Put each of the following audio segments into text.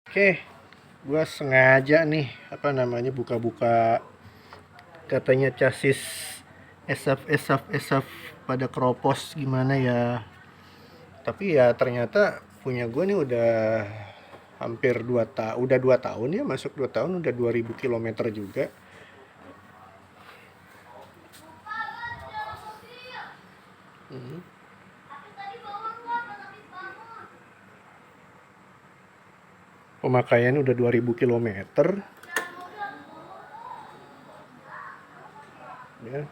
Oke, gua sengaja nih buka-buka katanya chassis esaf pada keropos gimana ya. Tapi ya ternyata punya gua nih udah hampir 2 tahun ya, masuk 2 tahun, udah 2000 kilometer juga. Hmm. Pemakaian udah 2000 kilometer ya,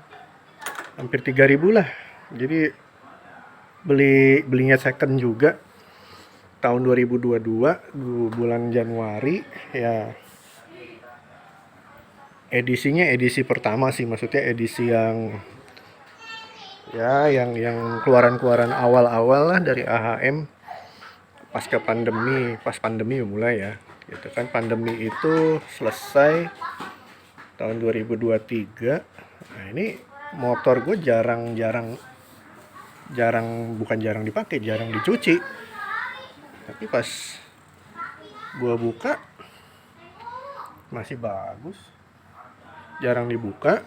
hampir 3000 lah. Jadi belinya second juga tahun 2022 bulan Januari ya. Edisinya edisi pertama sih, maksudnya edisi yang ya yang keluaran-keluaran awal-awal lah dari AHM pas pandemi mulai ya gitu kan. Pandemi itu selesai tahun 2023. Nah ini motor gue bukan jarang dipakai, jarang dicuci. Tapi pas gue buka masih bagus, jarang dibuka,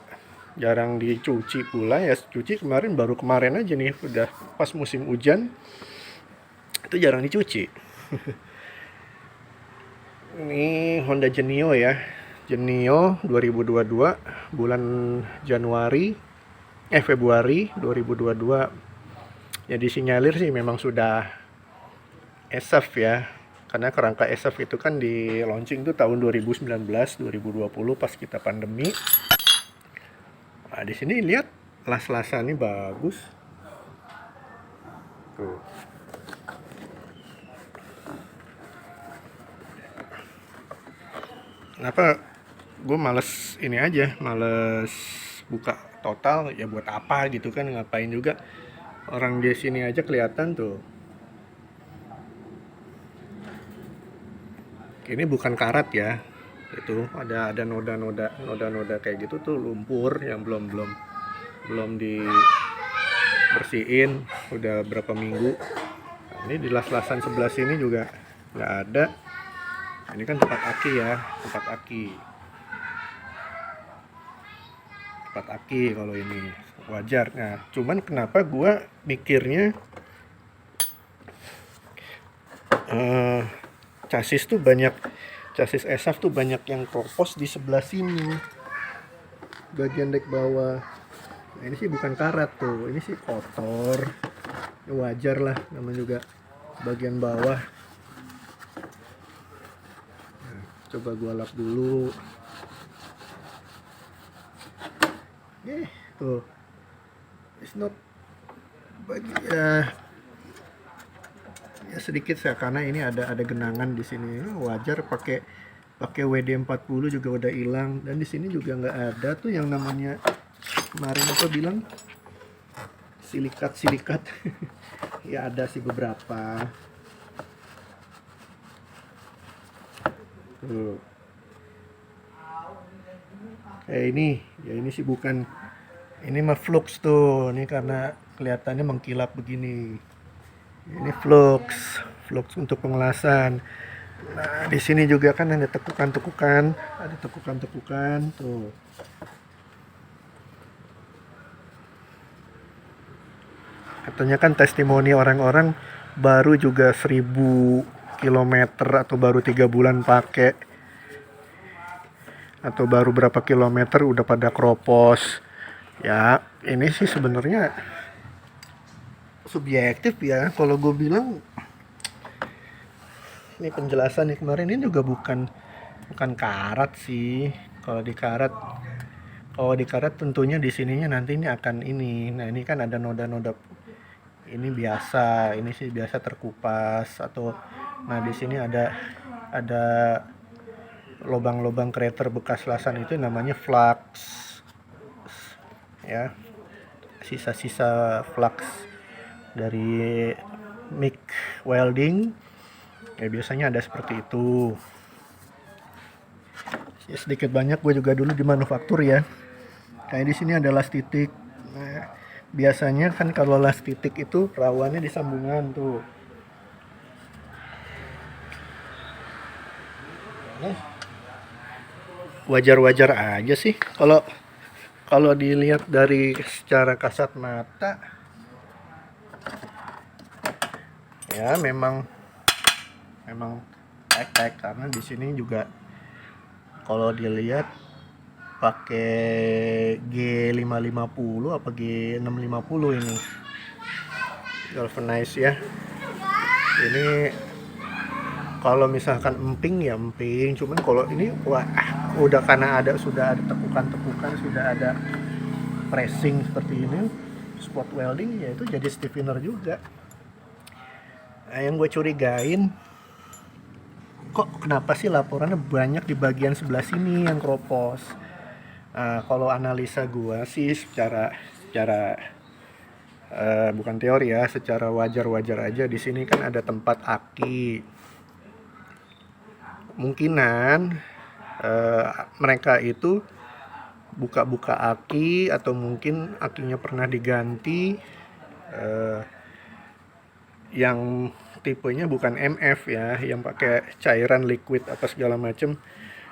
jarang dicuci pula ya. Cuci baru kemarin aja nih, udah pas musim hujan itu jarang dicuci. Ini Honda Genio ya, Genio 2022 bulan Februari 2022 ya. Disinyalir sih memang sudah SF ya, karena kerangka SF itu kan di launching tuh tahun 2019 2020 pas kita pandemi. Nah, di sini lihat las-lasannya bagus tuh. Kenapa gue males buka total ya, buat apa gitu kan, ngapain juga. Orang di sini aja kelihatan tuh, ini bukan karat ya, itu ada noda kayak gitu tuh, lumpur yang belum dibersihin udah berapa minggu. Nah, ini di las-lasan sebelah sini juga nggak ada. Ini kan tempat aki kalau ini wajar. Nah cuman kenapa gua mikirnya chassis esaf tuh banyak yang keropos di sebelah sini, bagian dek bawah. Nah ini sih bukan karat tuh, ini sih kotor ya, wajar lah, namanya juga bagian bawah. Nah, coba gua lap dulu. Tuh, it's not ya sedikit ya, karena ini ada genangan di sini. Wajar, pakai WD-40 juga udah hilang, dan di sini juga nggak ada tuh yang namanya kemarin apa bilang silikat. Ya ada sih beberapa tuh. Ini sih bukan, ini mah flux tuh, ini karena kelihatannya mengkilap begini. Ini flux untuk pengelasan. Nah di sini juga kan ada tekukan tuh. Katanya kan testimoni orang-orang baru juga 1000 kilometer atau baru 3 bulan pakai, atau baru berapa kilometer udah pada keropos. Ya ini sih sebenarnya subjektif ya. Kalau gue bilang, ini penjelasan nih kemarin, ini juga bukan karat sih. Kalau di karat tentunya di sininya nanti ini akan ini. Nah ini kan ada noda-noda, ini sih biasa terkupas, atau nah di sini ada lubang-lubang krater bekas lasan, itu namanya flux ya, sisa-sisa flux dari MIG welding ya, biasanya ada seperti itu ya. Sedikit banyak gue juga dulu di manufaktur ya, kayak di sini ada las titik. Nah, biasanya kan kalau las titik itu rawannya di sambungan tuh. wajar-wajar aja sih kalau kalau dilihat dari secara kasat mata. Ya memang tek-tek, karena di sini juga kalau dilihat pakai G550 apa G650 ini galvanize ya. Ini kalau misalkan emping ya emping, cuman kalau ini wah udah karena sudah ada tekukan-tekukan, sudah ada pressing seperti ini, spot welding ya itu jadi stiffener juga. Nah, yang gue curigain kok kenapa sih laporannya banyak di bagian sebelah sini yang kropos. Nah, kalau analisa gue sih secara bukan teori ya, secara wajar-wajar aja. Di sini kan ada tempat aki. Mungkinan mereka itu buka-buka aki, atau mungkin akinya pernah diganti yang tipenya bukan MF ya, yang pakai cairan liquid apa segala macem.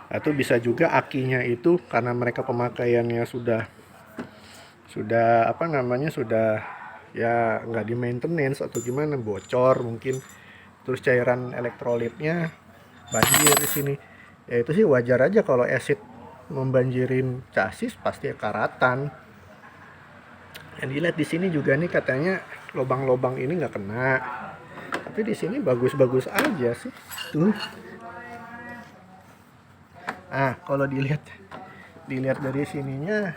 Atau bisa juga akinya itu karena mereka pemakaiannya sudah apa namanya, sudah ya nggak di maintenance atau gimana, bocor mungkin, terus cairan elektrolitnya banjir di sini. Ya itu sih wajar aja, kalau acid membanjirin chassis pasti karatan. Yang dilihat di sini juga nih katanya lubang-lubang ini nggak kena, tapi di sini bagus-bagus aja sih tuh. Ah, kalau dilihat dari sininya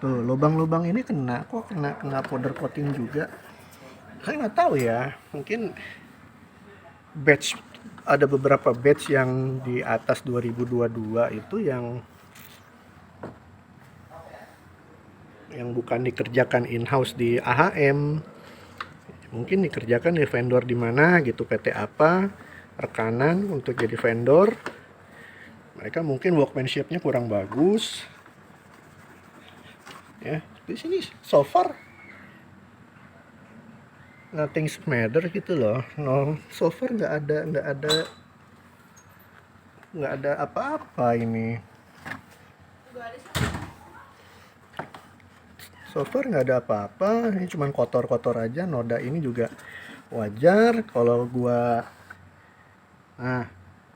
tuh, lubang-lubang ini kena powder coating juga. Saya nggak tahu ya, mungkin batch, ada beberapa batch yang di atas 2022 itu yang bukan dikerjakan in-house di AHM, mungkin dikerjakan di vendor di mana gitu, PT apa, rekanan untuk jadi vendor. Mereka mungkin workmanship-nya kurang bagus ya. Di sini so far nothing matter gitu loh. No, so far nggak ada apa-apa ini. So far nggak ada apa-apa, ini cuman kotor-kotor aja. Noda ini juga wajar. Kalau gua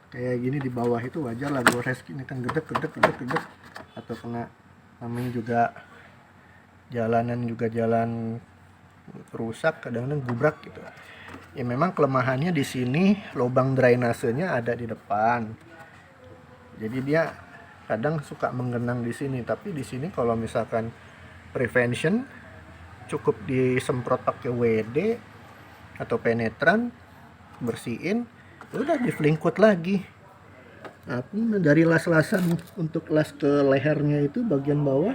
kayak gini di bawah itu wajar lah, gua res ini kan gedek, atau kena, namanya juga jalanan juga jalan rusak, kadang-kadang gubrak gitu. Ya memang kelemahannya di sini lubang drainasenya ada di depan, jadi dia kadang suka menggenang di sini. Tapi di sini kalau misalkan prevention, cukup disemprot pakai WD atau penetran, bersihin, udah di flingcoat lagi. Aku dari las-lasan untuk las ke lehernya itu bagian bawah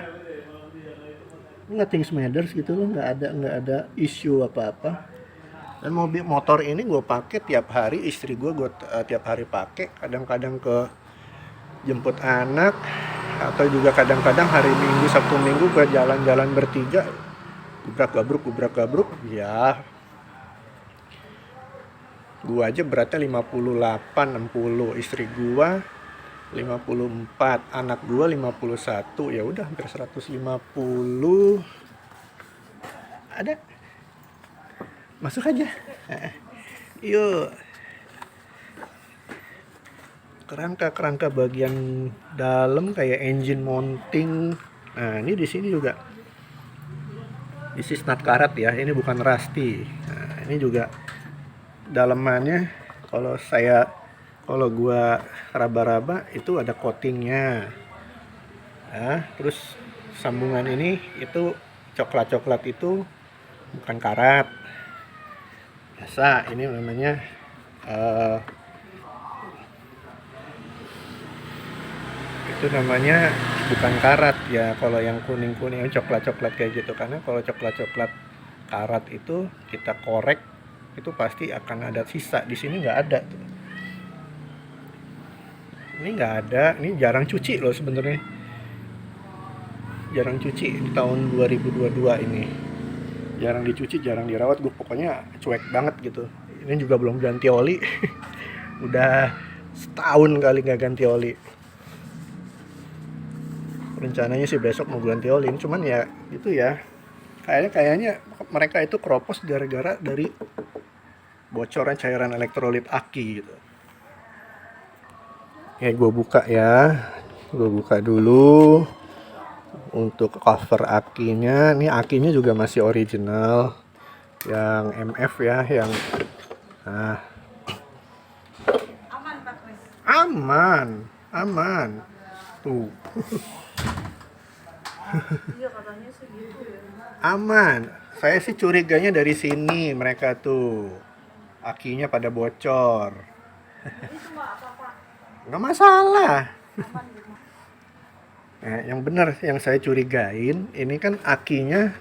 nothing matters gitu loh, nggak ada isu apa-apa. Dan motor ini gue pakai tiap hari, istri gue tiap hari pakai, kadang-kadang ke jemput anak, atau juga kadang-kadang hari Minggu, Sabtu Minggu gue jalan-jalan bertiga, gubrak gabruk ya. Gue aja beratnya 58-60, istri gue 54, anak gue 51, ya udah hampir 150. Ada, masuk aja. Yuk. Kerangka bagian dalam kayak engine mounting. Nah, ini di sini juga. This is not karat ya, ini bukan rusty. Nah, ini juga dalemannya kalau gua raba-raba itu ada coatingnya. Nah, terus sambungan ini itu coklat itu bukan karat. Biasa, ini namanya itu namanya bukan karat ya, kalau yang kuning-kuning, yang coklat kayak gitu. Karena kalau coklat karat itu kita korek itu pasti akan ada sisa. Di sini nggak ada tuh. Ini nggak ada, ini jarang cuci loh sebenarnya. Jarang cuci di tahun 2022 ini. Jarang dicuci, jarang dirawat, gue pokoknya cuek banget gitu. Ini juga belum ganti oli. Udah setahun kali nggak ganti oli. Rencananya sih besok mau ganti oli, cuman ya itu ya. Kayaknya mereka itu keropos gara-gara dari bocoran cairan elektrolit aki gitu. Ya gue buka ya. Gue buka dulu untuk cover akinya. Ini akinya juga masih original. Yang MF ya, yang nah. Aman Pak Kris. Aman. Tuh. Iya katanya sih gitu ya. Aman. Saya sih curiganya dari sini mereka tuh. Akinya pada bocor. Itu Mbak apa-apa. Nggak masalah. Aman gitu. Nah, yang benar yang saya curigain ini kan akinya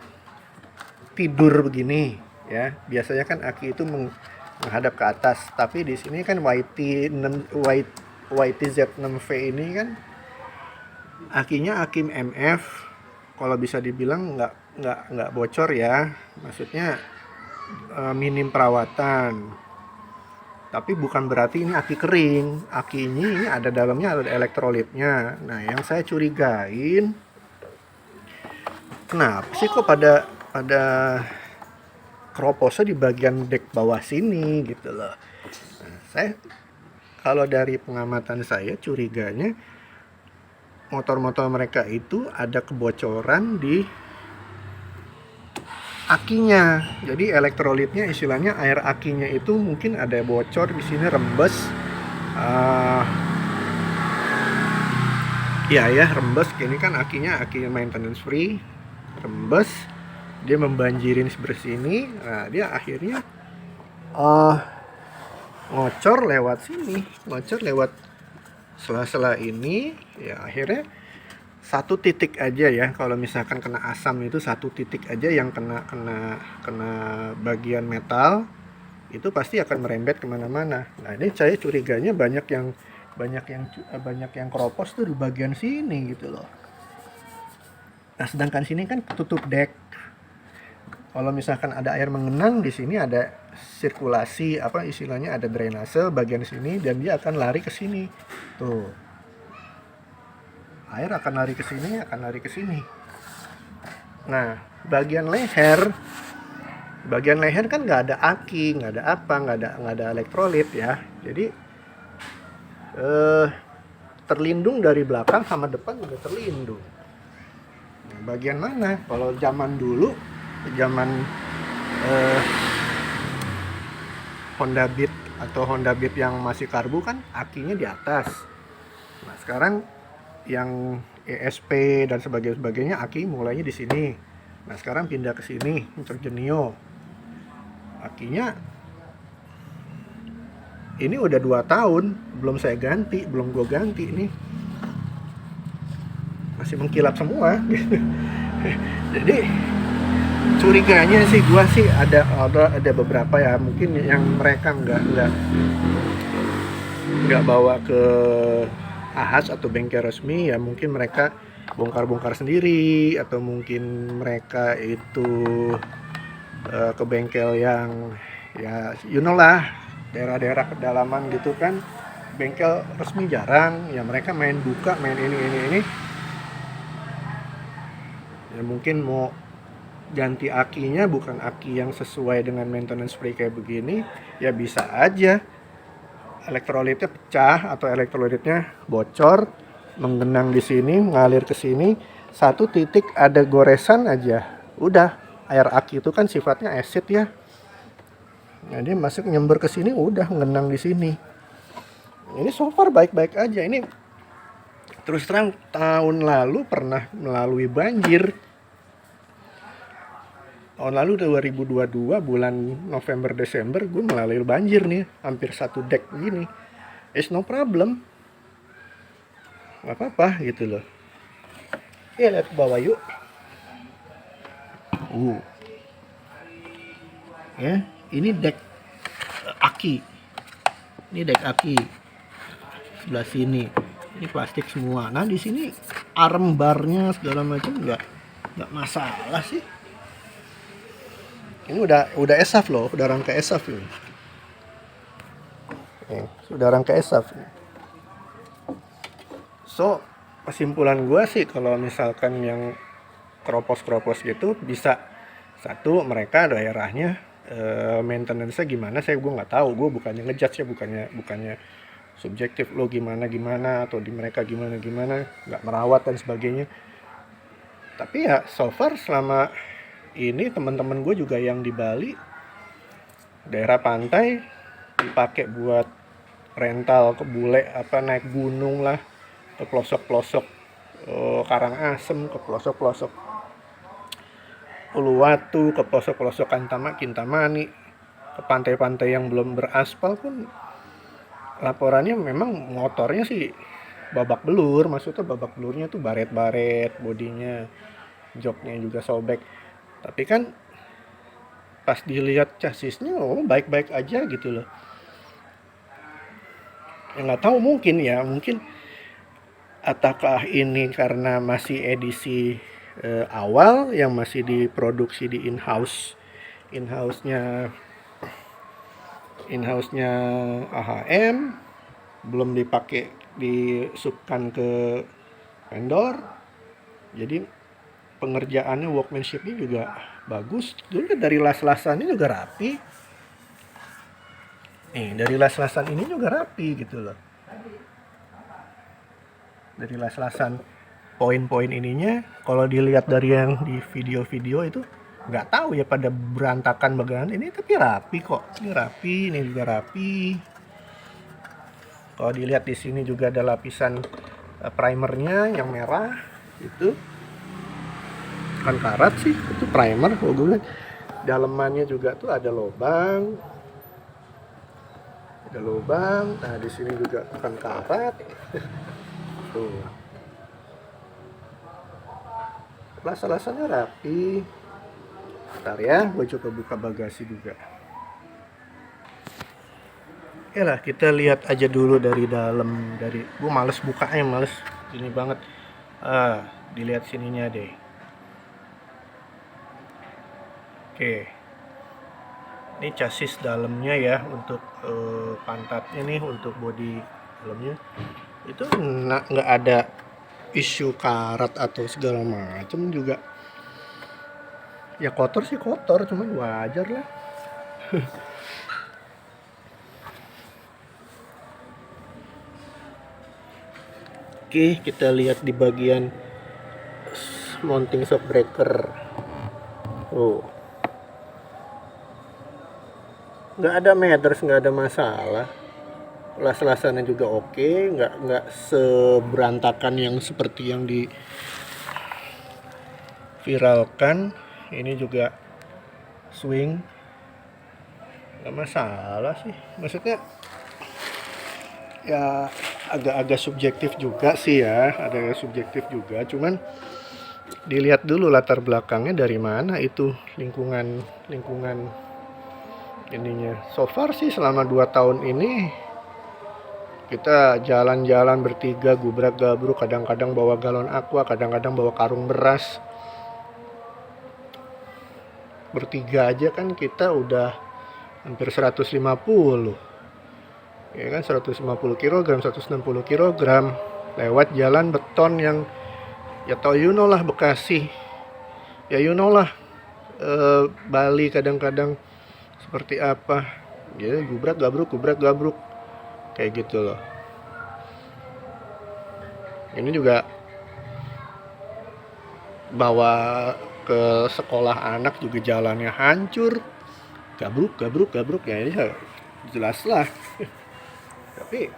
tidur begini ya. Biasanya kan aki itu menghadap ke atas, tapi di sini kan YTZ6V ini kan akinya aki MF. Kalau bisa dibilang nggak bocor ya. Maksudnya minim perawatan. Tapi bukan berarti ini aki kering. Aki ini ada dalamnya ada elektrolitnya. Nah, yang saya curigain, kenapa sih kok pada keroposnya di bagian dek bawah sini gitu loh. Nah, saya kalau dari pengamatan saya curiganya motor-motor mereka itu ada kebocoran di akinya. Jadi elektrolitnya istilahnya air akinya itu mungkin ada bocor di sini rembes. Rembes. Ini kan akinya aki maintenance free, rembes. Dia membanjirin sebelah sini. Nah, dia akhirnya ngocor lewat sini, ngocor lewat sela-sela ini. Ya akhirnya satu titik aja ya, kalau misalkan kena asam itu satu titik aja yang kena bagian metal itu pasti akan merembet kemana-mana. Nah, ini saya curiganya banyak yang keropos tuh di bagian sini gitu loh. Nah, sedangkan sini kan tutup dek. Kalau misalkan ada air mengenang di sini ada sirkulasi istilahnya ada drainase bagian sini dan dia akan lari ke sini. Tuh. Air akan lari ke sini. Nah, bagian leher kan nggak ada aki, nggak ada elektrolit ya. Jadi terlindung dari belakang sama depan udah terlindung. Nah, bagian mana? Kalau zaman dulu, Honda Beat yang masih karbu kan akinya di atas. Nah, sekarang yang ESP dan sebagainya aki mulainya di sini. Nah, sekarang pindah ke sini untuk Genio. Akinya ini udah 2 tahun belum gue ganti nih. Masih mengkilap semua. Jadi curiganya sih gua sih ada beberapa ya, mungkin yang mereka nggak bawa ke ahas atau bengkel resmi ya, mungkin mereka bongkar sendiri atau mungkin mereka itu ke bengkel yang ya lah daerah-daerah pedalaman gitu kan, bengkel resmi jarang ya, mereka main ini ya, mungkin mau ganti akinya bukan aki yang sesuai dengan maintenance free kayak begini ya, bisa aja elektrolitnya pecah atau elektrolitnya bocor, menggenang di sini, ngalir ke sini, satu titik ada goresan aja, udah air aki itu kan sifatnya asid ya. Jadi masuk nyember ke sini udah ngenang di sini. Ini so far baik-baik aja. Ini terus terang tahun lalu pernah melalui banjir. Tahun lalu 2022 bulan November Desember gue melalui banjir nih, hampir satu dek gini. It's no problem. Gak apa-apa gitu loh. Ya lihat ke bawah yuk. Ya, ini dek aki. Ini dek aki. Sebelah sini. Ini plastik semua. Nah, di sini arm barnya segala macam nggak masalah sih. Ini udah esaf loh, udah rangka esaf ini. Nih, sudah rangka ESAF. So, kesimpulan gue sih kalau misalkan yang keropos-keropos gitu bisa, satu, mereka daerahnya maintenance-nya gimana, gue nggak tahu. Gue bukannya ngejudge ya, bukannya subjektif lo gimana atau di mereka gimana nggak merawat dan sebagainya. Tapi ya so far selama ini teman-teman gue juga yang di Bali daerah pantai dipakai buat rental ke bule, naik gunung lah, ke pelosok-pelosok Karangasem, ke pelosok-pelosok Uluwatu, ke pelosok-pelosok Kintamani, ke pantai-pantai yang belum beraspal pun laporannya memang motornya sih babak belur. Maksudnya babak belurnya tuh baret-baret, bodinya, joknya juga sobek. Tapi kan pas dilihat chassisnya baik-baik aja gitu loh. Ya nggak tahu, mungkin apakah ini karena masih edisi awal yang masih diproduksi di in-house-nya AHM, belum dipakai disubkan ke vendor, jadi pengerjaannya, workmanship-nya juga bagus. Dulu dari las-lasannya juga rapi. Nih, dari las-lasan ini juga rapi gitu loh. Dari las-lasan poin-poin ininya, kalau dilihat dari yang di video-video itu nggak tahu ya pada berantakan bagaimana ini, tapi rapi kok. Ini rapi, ini juga rapi. Kalau dilihat di sini juga ada lapisan primernya yang merah itu kan karat sih, itu primer. Kalau gue lihat dalemannya juga tuh ada lubang. Nah di sini juga kan karat. Tuh. Las-lasannya rapi. Bentar ya, gue coba buka bagasi juga. Oke lah, kita lihat aja dulu dari dalam. Gue males bukanya, males ini banget. Dilihat sininya deh. Oke. Ini chassis dalamnya ya, untuk pantatnya nih, untuk bodi dalamnya. Itu nggak ada isu karat atau segala macam juga. Ya kotor sih kotor, cuman wajar lah. Oke, kita lihat di bagian mounting shock breaker. Nggak ada meters, nggak ada masalah. Las-lasannya juga oke, nggak seberantakan yang seperti yang di viralkan. Ini juga swing, nggak masalah sih. Maksudnya ya agak-agak subjektif juga sih ya, ada subjektif juga. Cuman dilihat dulu latar belakangnya dari mana itu, lingkungan ininya. So far sih selama 2 tahun ini kita jalan-jalan bertiga, gubrak-gabruk, kadang-kadang bawa galon aqua, kadang-kadang bawa karung beras. Bertiga aja kan kita udah hampir 150. Ya kan, 150 kg, 160 kg lewat jalan beton yang ya tau lah Bekasi. Ya lah Bali kadang-kadang seperti apa. Ya gubrak-gabruk kayak gitu loh. Ini juga bawa ke sekolah anak juga jalannya hancur, gabruk ya, ini jelas lah. Tapi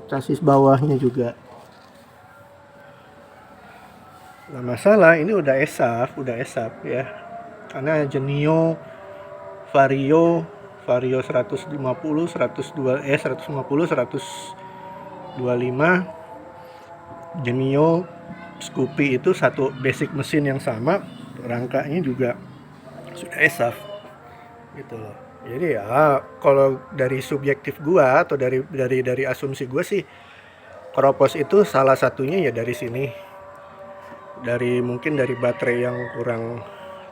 chassis bawahnya juga nggak masalah. Ini udah ESAF ya, karena Genio Vario 150 125 Genio Scoopy itu satu basic mesin yang sama, rangkanya juga sudah ESAF gitu loh. Jadi ya kalau dari subjektif gua atau dari asumsi gua sih, keropos itu salah satunya ya dari sini, mungkin dari baterai yang kurang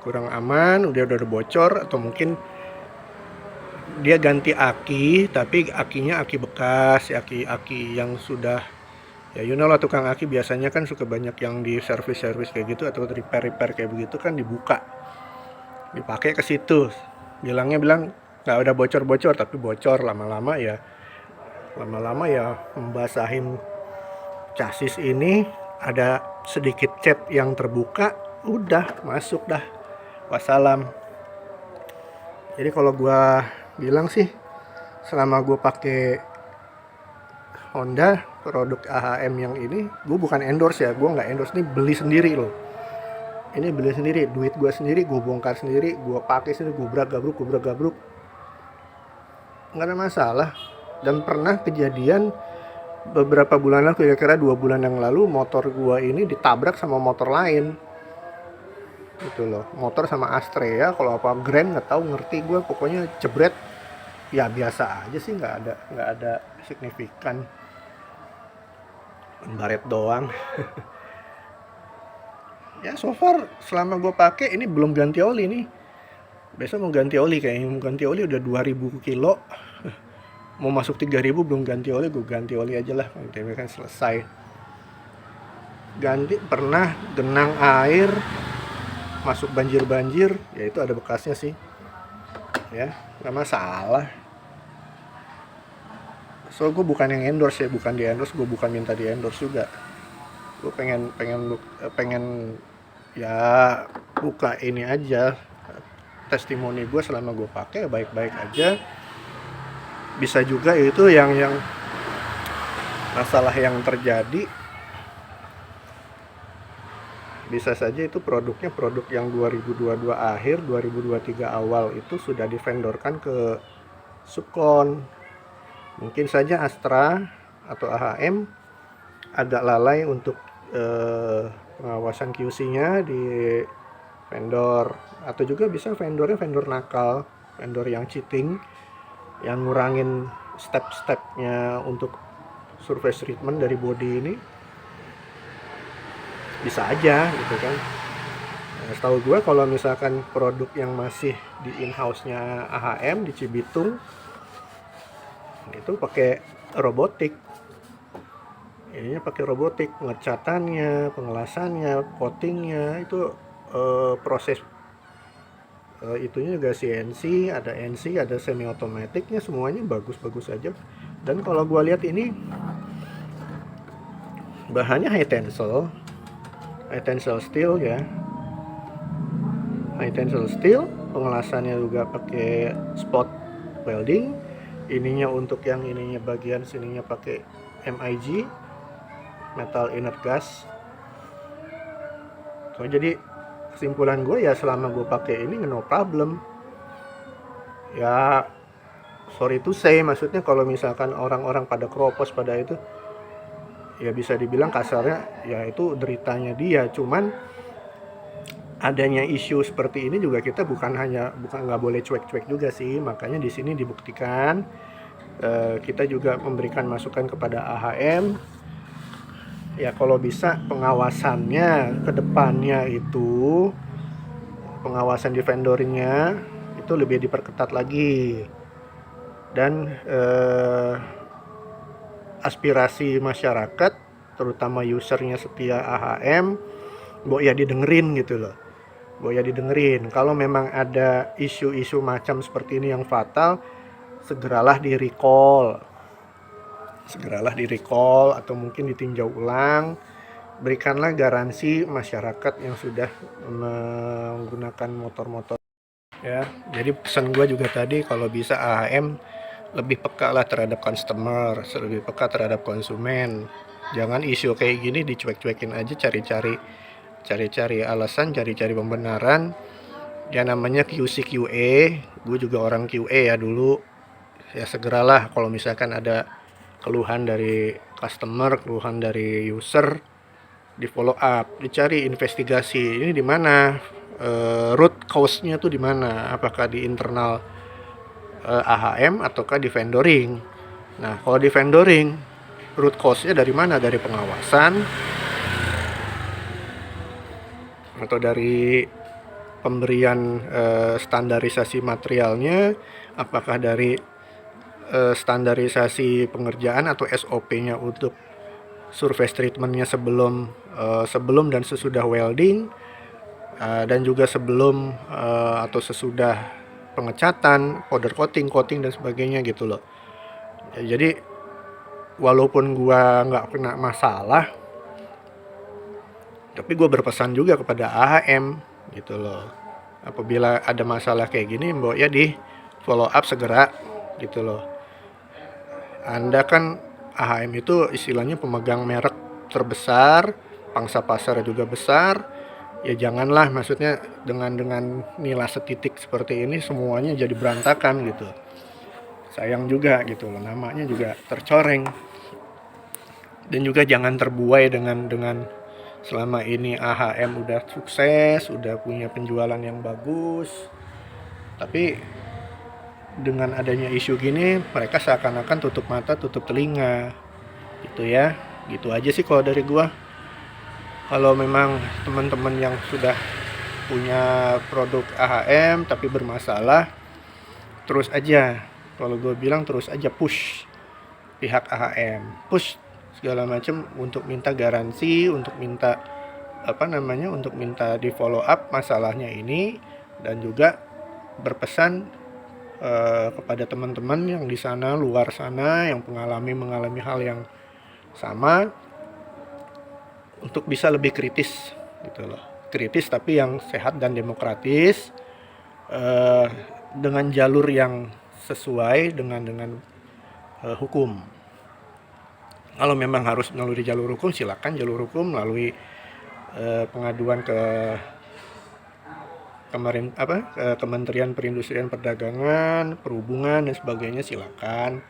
kurang aman, udah bocor, atau mungkin dia ganti aki, tapi akinya aki bekas, aki yang sudah, ya you know lah, tukang aki biasanya kan suka banyak yang di servis kayak gitu, atau repair kayak begitu kan dibuka, dipakai ke situ, bilang nggak ada bocor, tapi bocor. Lama-lama ya membasahin chassis ini, ada sedikit cat yang terbuka, udah masuk dah, wassalam. Jadi kalau gua bilang sih, selama gua pakai Honda produk AHM yang ini, gue bukan endorse ya, gue nggak endorse, ini beli sendiri loh. Ini beli sendiri, duit gue sendiri, gue bongkar sendiri, gue pakai sendiri, gue gabruk, nggak ada masalah. Dan pernah kejadian beberapa bulan lalu, kira-kira 2 bulan yang lalu, motor gue ini ditabrak sama motor lain, gitu loh. Motor sama Astrea, kalau apa Grand nggak tahu, ngerti gue, pokoknya jebret. Ya biasa aja sih, nggak ada signifikan, baret doang. Ya so far selama gue pakai ini belum ganti oli nih. Besok mau ganti oli, kayaknya mau ganti oli udah 2000 kilo. Mau masuk 3000 belum ganti oli, gue ganti oli aja lah, nanti kan selesai. Ganti pernah genang air, masuk banjir, ya itu ada bekasnya sih. Ya, nggak masalah. So gue bukan yang endorse ya, bukan di endorse, gue bukan minta di endorse juga. Gue pengen ya buka ini aja, testimoni gue selama gue pakai baik-baik aja. Bisa juga itu yang masalah yang terjadi, bisa saja itu produknya produk yang 2022 akhir 2023 awal itu sudah divendorkan ke subkon. Mungkin saja Astra atau AHM agak lalai untuk pengawasan QC-nya di vendor, atau juga bisa vendor nakal, vendor yang cheating, yang ngurangin step-stepnya untuk surface treatment dari body ini, bisa aja gitu kan. Nah, setahu gue kalau misalkan produk yang masih di in-house-nya AHM di Cibitung itu pakai robotik, ininya pakai robotik, pengecatannya, pengelasannya, coatingnya itu proses itunya juga CNC, ada NC, ada semi otomatiknya, semuanya bagus aja. Dan kalau gua lihat ini bahannya high tensile steel ya, high tensile steel, pengelasannya juga pakai spot welding, ininya untuk yang ininya bagian sininya pakai MIG, metal inert gas. So, jadi kesimpulan gue ya selama gue pakai ini no problem. Ya sorry to say, maksudnya kalau misalkan orang-orang pada kropos pada itu, ya bisa dibilang kasarnya ya itu deritanya dia. Cuman adanya isu seperti ini juga kita bukan nggak boleh cuek-cuek juga sih. Makanya di sini dibuktikan, kita juga memberikan masukan kepada AHM. Ya kalau bisa pengawasannya ke depannya itu, pengawasan di vendoringnya itu lebih diperketat lagi. Dan aspirasi masyarakat, terutama usernya setia AHM, ya didengerin gitu loh. Ya didengerin. Kalau memang ada isu-isu macam seperti ini yang fatal, segeralah di recall atau mungkin ditinjau ulang. Berikanlah garansi masyarakat yang sudah menggunakan motor-motor ya. Jadi pesan gue juga tadi, kalau bisa AHM lebih peka lah terhadap customer, lebih peka terhadap konsumen. Jangan isu kayak gini dicuek-cuekin aja, cari-cari alasan, cari-cari pembenaran. Ya namanya QC QA, gue juga orang QA ya dulu. Ya segeralah kalau misalkan ada keluhan dari customer, keluhan dari user, di follow up, dicari investigasi ini di mana, root cause-nya tuh di mana, apakah di internal AHM ataukah di vendoring. Nah kalau di vendoring, root cause-nya dari mana? Dari pengawasan atau dari pemberian standarisasi materialnya, apakah dari standarisasi pengerjaan atau SOP-nya untuk surface treatment-nya sebelum dan sesudah welding, dan juga sebelum atau sesudah pengecatan, powder coating dan sebagainya gitu loh. Jadi walaupun gua nggak kena masalah, tapi gua berpesan juga kepada AHM gitu loh. Apabila ada masalah kayak gini, mbok ya di follow up segera gitu loh. Anda kan AHM itu istilahnya pemegang merek terbesar, pangsa pasar juga besar. Ya janganlah, maksudnya dengan nilai setitik seperti ini semuanya jadi berantakan gitu. Sayang juga gitu loh, namanya juga tercoreng. Dan juga jangan terbuai dengan selama ini AHM udah sukses, udah punya penjualan yang bagus, tapi dengan adanya isu gini mereka seakan-akan tutup mata tutup telinga gitu ya. Gitu aja sih kalau dari gua. Kalau memang teman-teman yang sudah punya produk AHM tapi bermasalah, terus aja, kalau gue bilang terus aja push pihak AHM, push segala macam untuk minta garansi, untuk minta untuk minta di follow up masalahnya ini, dan juga berpesan kepada teman-teman yang di sana, luar sana, yang mengalami hal yang sama, untuk bisa lebih kritis gitu loh. Kritis tapi yang sehat dan demokratis, dengan jalur yang sesuai dengan hukum. Kalau memang harus melalui jalur hukum, silakan jalur hukum melalui pengaduan ke Kementerian Perindustrian Perdagangan, Perhubungan dan sebagainya, silakan.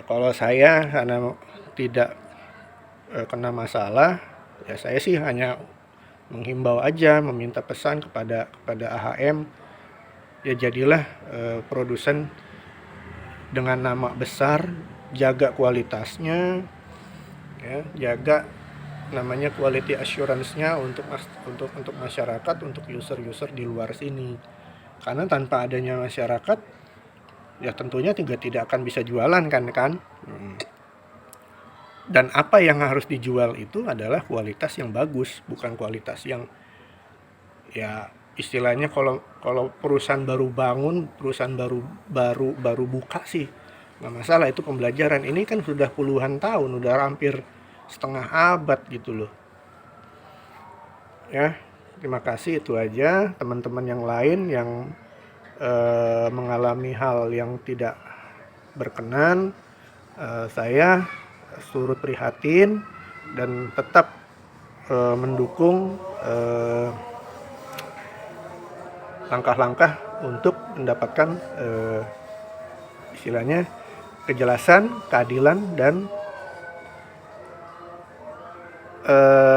Kalau saya karena tidak kena masalah, ya saya sih hanya menghimbau aja, meminta pesan kepada AHM, ya jadilah produsen dengan nama besar, jaga kualitasnya, ya, jaga namanya quality assurance-nya untuk masyarakat, untuk user di luar sini. Karena tanpa adanya masyarakat, ya tentunya tidak akan bisa jualan kan. Dan apa yang harus dijual itu adalah kualitas yang bagus, bukan kualitas yang, ya istilahnya kalau perusahaan baru bangun, perusahaan baru buka sih nggak masalah, itu pembelajaran. Ini kan sudah puluhan tahun, udah hampir setengah abad gitu loh ya. Terima kasih, itu aja. Teman-teman yang lain yang mengalami hal yang tidak berkenan, saya turut prihatin dan tetap mendukung langkah-langkah untuk mendapatkan istilahnya kejelasan, keadilan dan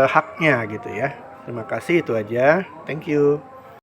haknya gitu ya. Terima kasih, itu aja. Thank you.